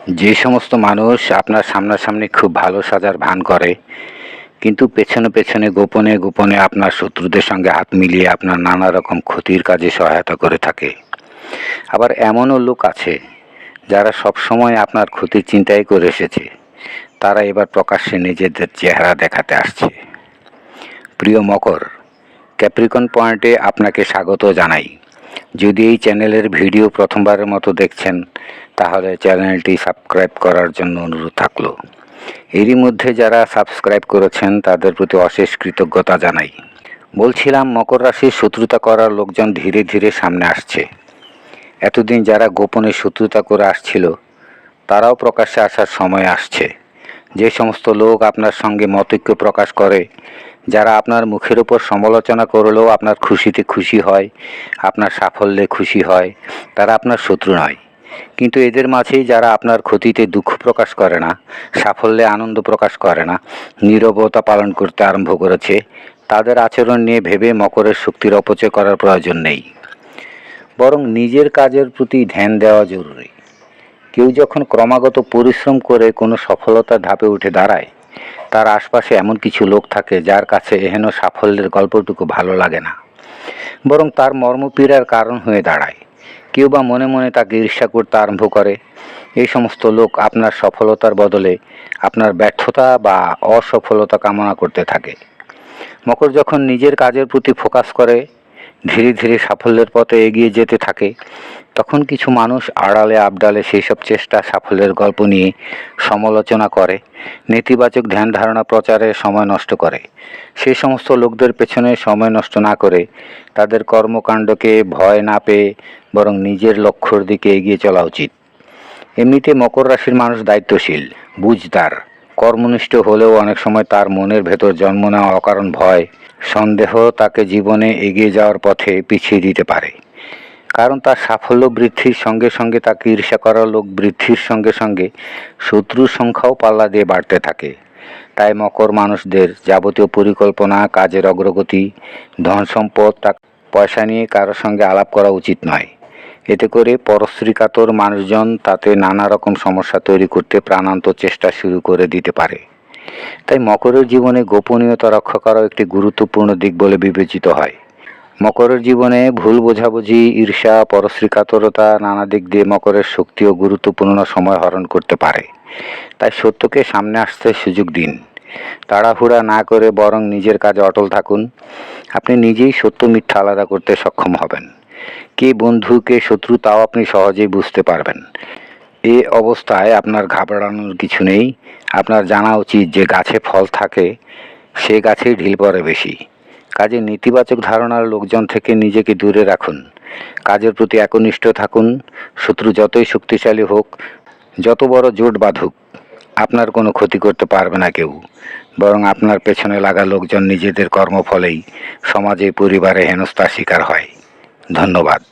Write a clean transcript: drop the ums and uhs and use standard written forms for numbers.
যে সমস্ত মানুষ আপনার সামনাসামনি খুব ভালো সাজার ভান করে, কিন্তু পেছনে পেছনে গোপনে গোপনে আপনার শত্রুদের সঙ্গে হাত মিলিয়ে আপনার নানা রকম ক্ষতির কাজে সহায়তা করে থাকে। আবার এমনও লোক আছে যারা সবসময় আপনার ক্ষতির চিন্তাই করে এসেছে, তারা এবার প্রকাশ্যে নিজেদের চেহারা দেখাতে আসছে। প্রিয় মকর, ক্যাপ্রিকন পয়েন্টে আপনাকে স্বাগত জানাই। যদি এই চ্যানেলের ভিডিও প্রথমবারের মতো দেখছেন, তাহলে চ্যানেলটি সাবস্ক্রাইব করার জন্য অনুরোধ থাকলো। এরই মধ্যে যারা সাবস্ক্রাইব করেছেন তাদের প্রতি অশেষ কৃতজ্ঞতা জানাই। বলছিলাম, মকর রাশির শত্রুতা করার লোকজন ধীরে ধীরে সামনে আসছে। এতদিন যারা গোপনে শত্রুতা করে আসছিল, তারাও প্রকাশ্যে আসার সময় আসছে। যে সমস্ত লোক আপনার সঙ্গে মতৈক্য প্রকাশ করে, যারা আপনার মুখের উপর সমালোচনা করলেও আপনার খুশিতে খুশি হয়, আপনার সাফল্যে খুশি হয়, তারা আপনার শত্রু নয়। কিন্তু এদের মাঝেই যারা আপনার ক্ষতিতে দুঃখ প্রকাশ করে না, সাফল্যে আনন্দ প্রকাশ করে না, নীরবতা পালন করতে আরম্ভ করেছে, তাদের আচরণ নিয়ে ভেবে মকরের শক্তির অপচয় করার প্রয়োজন নেই। বরং নিজের কাজের প্রতি ধ্যান দেওয়া জরুরি। কেউ যখন ক্রমাগত পরিশ্রম করে কোনো সফলতার ধাপে উঠে দাঁড়ায়, তার আশপাশে এমন কিছু লোক থাকে যার কাছে এহেন সাফল্যের গল্পটুকু ভালো লাগে না, বরং তার মর্মপীড়ার কারণ হয়ে দাঁড়ায়। কেউ বা মনে মনে তাকে ঈর্ষা করতে আরম্ভ করে। এই সমস্ত লোক আপনার সফলতার বদলে আপনার ব্যর্থতা বা অসফলতা কামনা করতে থাকে। মকর যখন নিজের কাজের প্রতি ফোকাস করে, ধীরে ধীরে সাফল্যের পথে এগিয়ে যেতে থাকে, তখন কিছু মানুষ আড়ালে আবডালে সেই সব চেষ্টা সাফল্যের গল্প নিয়ে সমালোচনা করে, নেতিবাচক ধ্যান ধারণা প্রচারে সময় নষ্ট করে। সেই সমস্ত লোকদের পেছনে সময় নষ্ট না করে তাদের কর্মকাণ্ডকে ভয় না পেয়ে বরং নিজের লক্ষ্যর দিকে এগিয়ে চলা উচিত। এমনিতে মকর রাশির মানুষ দায়িত্বশীল, বুঝদার, কর্মনিষ্ঠ হলেও অনেক সময় তার মনের ভেতর জন্ম নেওয়া অকারণ ভয়, সন্দেহ তাকে জীবনে এগিয়ে যাওয়ার পথে পিছিয়ে দিতে পারে। কারণ তার সাফল্য বৃদ্ধির সঙ্গে সঙ্গে তাকে ঈর্ষা করার লোক বৃদ্ধির সঙ্গে সঙ্গে শত্রুর সংখ্যাও পাল্লা দিয়ে বাড়তে থাকে। তাই মকর মানুষদের যাবতীয় পরিকল্পনা, কাজের অগ্রগতি, ধন সম্পদ, টাকা পয়সা নিয়ে কারোর সঙ্গে আলাপ করা উচিত নয়। এতে করে পরশ্রীকাতর মানুষজন তাতে নানা রকম সমস্যা তৈরি করতে প্রাণান্ত চেষ্টা শুরু করে দিতে পারে। তাই মকরের জীবনে গোপনীয়তা রক্ষা করাও একটি গুরুত্বপূর্ণ দিক বলে বিবেচিত হয়। মকরের জীবনে ভুল বোঝাবুঝি, ঈর্ষা, পরশ্রীকাতরতা নানা দিক দিয়ে মকরের শক্তি ও গুরুত্বপূর্ণ সময় হরণ করতে পারে। তাই সত্যকে সামনে আসতে সুযোগ দিন। তাড়াহুড়া না করে বরং নিজের কাজে অটল থাকুন। আপনি নিজেই সত্য মিথ্যা আলাদা করতে সক্ষম হবেন। কে বন্ধু কে শত্রু তাও আপনি সহজেই বুঝতে পারবেন। এ অবস্থায় আপনার ঘাবড়ানোর কিছু নেই। আপনার জানা উচিত যে গাছে ফল থাকে, সে গাছেই ঢিল পড়ে বেশি। কাজে নেতিবাচক ধারণার লোকজন থেকে নিজেকে দূরে রাখুন। কাজের প্রতি একনিষ্ঠ থাকুন। শত্রু যতই শক্তিশালী হোক, যত বড় জোট বাঁধুক, আপনার কোনো ক্ষতি করতে পারবে না কেউ। বরং আপনার পেছনে লাগা লোকজন নিজেদের কর্মফলেই সমাজে, পরিবারে হেনস্থার শিকার হয়। ধন্যবাদ।